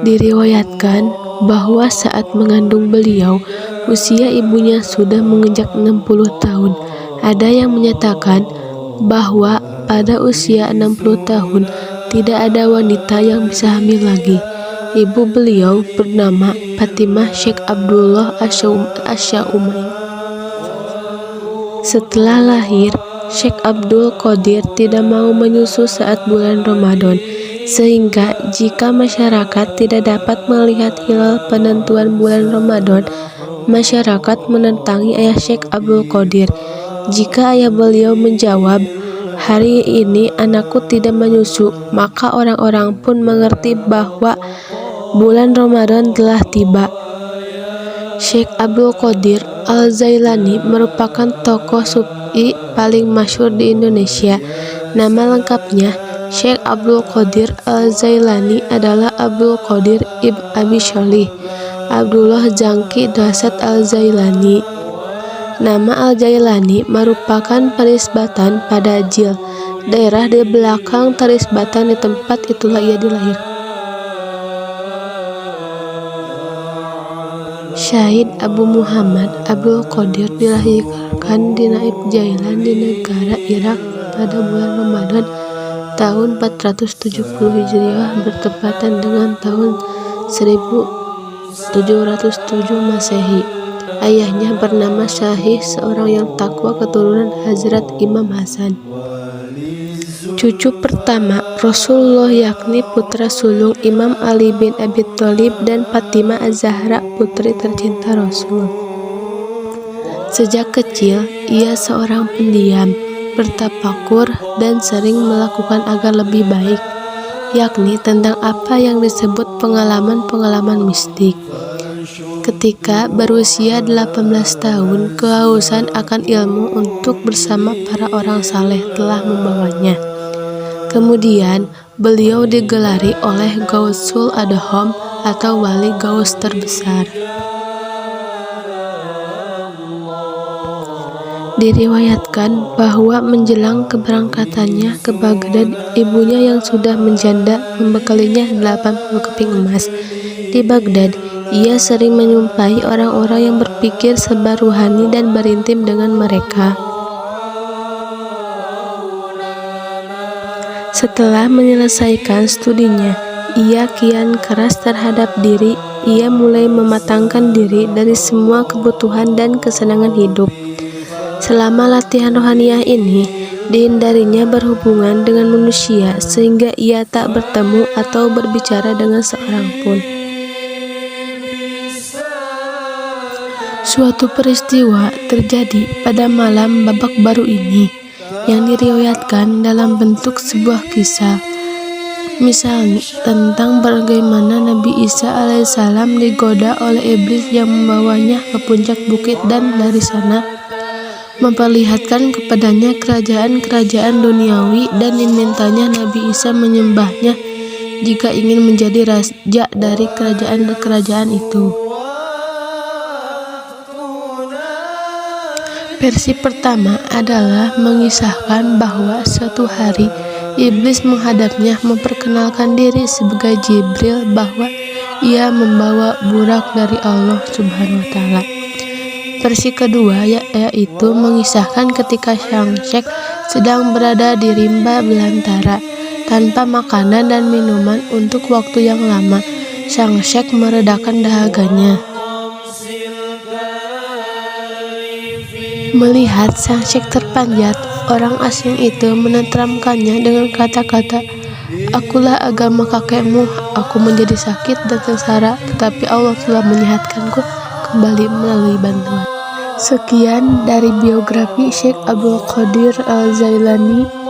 Diriwayatkan bahwa saat mengandung beliau, usia ibunya sudah menginjak 60 tahun. Ada yang menyatakan bahwa pada usia 60 tahun tidak ada wanita yang bisa hamil lagi. Ibu beliau bernama Fatimah Syekh Abdullah Asy-Syamui. Setelah lahir, Syekh Abdul Qadir tidak mau menyusu saat bulan Ramadan, sehingga jika masyarakat tidak dapat melihat hilal penentuan bulan Ramadan, masyarakat menentangi ayah Syekh Abdul Qadir. Jika ayah beliau menjawab, "Hari ini anakku tidak menyusu," maka orang-orang pun mengerti bahwa bulan Ramadan telah tiba. Syekh Abdul Qadir Al-Jailani merupakan tokoh sufi paling masyhur di Indonesia. Nama lengkapnya Syekh Abdul Qadir Al-Jailani adalah Abdul Qadir Ibn Abi Sholih Abdullah Jangki Dasat Al-Jailani. Nama Al-Jailani merupakan penisbatan pada Jil, daerah di belakang Tarisbatan. Di tempat itulah ia dilahirkan. Syahid Abu Muhammad Abdul Qadir dilahirkan di Naib Jailan di negara Irak pada bulan Ramadan tahun 470 Hijriah bertepatan dengan tahun 1707 Masehi. Ayahnya bernama Syahih, seorang yang takwa keturunan Hazrat Imam Hasan. Cucu pertama Rasulullah yakni putra sulung Imam Ali bin Abi Thalib dan Fatimah Az-Zahra, putri tercinta Rasul. Sejak kecil, ia seorang pendiam, bertafakur, dan sering melakukan agar lebih baik, yakni tentang apa yang disebut pengalaman-pengalaman mistik. Ketika berusia 18 tahun, kehausan akan ilmu untuk bersama para orang saleh telah membawanya. Kemudian, beliau digelari oleh Gausul Adham atau wali Gaus terbesar. Diriwayatkan bahwa menjelang keberangkatannya ke Baghdad, ibunya yang sudah menjanda membekalinya 80 keping emas. Di Baghdad, ia sering menyumpahi orang-orang yang berpikir serba ruhani dan berintim dengan mereka. Setelah menyelesaikan studinya, ia kian keras terhadap diri. Ia mulai mematangkan diri dari semua kebutuhan dan kesenangan hidup. Selama latihan rohaniah ini, dihindarinya berhubungan dengan manusia sehingga ia tak bertemu atau berbicara dengan seorang pun. Suatu peristiwa terjadi pada malam babak baru ini, yang diriwayatkan dalam bentuk sebuah kisah. Misalnya tentang bagaimana Nabi Isa alaihissalam digoda oleh iblis yang membawanya ke puncak bukit dan dari sana memperlihatkan kepadanya kerajaan-kerajaan duniawi dan dimintanya Nabi Isa menyembahnya jika ingin menjadi raja dari kerajaan-kerajaan itu. Versi pertama adalah mengisahkan bahwa suatu hari iblis menghadapnya memperkenalkan diri sebagai Jibril, bahwa ia membawa burak dari Allah Subhanahu wa Ta'ala. Versi kedua yaitu mengisahkan ketika sang Syekh sedang berada di rimba belantara tanpa makanan dan minuman untuk waktu yang lama. Sang Syekh meredakan dahaganya. Melihat sang Syekh terpanjat, orang asing itu menenteramkannya dengan kata-kata, "Akulah agama kakekmu, aku menjadi sakit dan sengsara, tetapi Allah telah menyehatkanku kembali melalui bantuan." Sekian dari biografi Syekh Abdul Qadir Al-Jailani.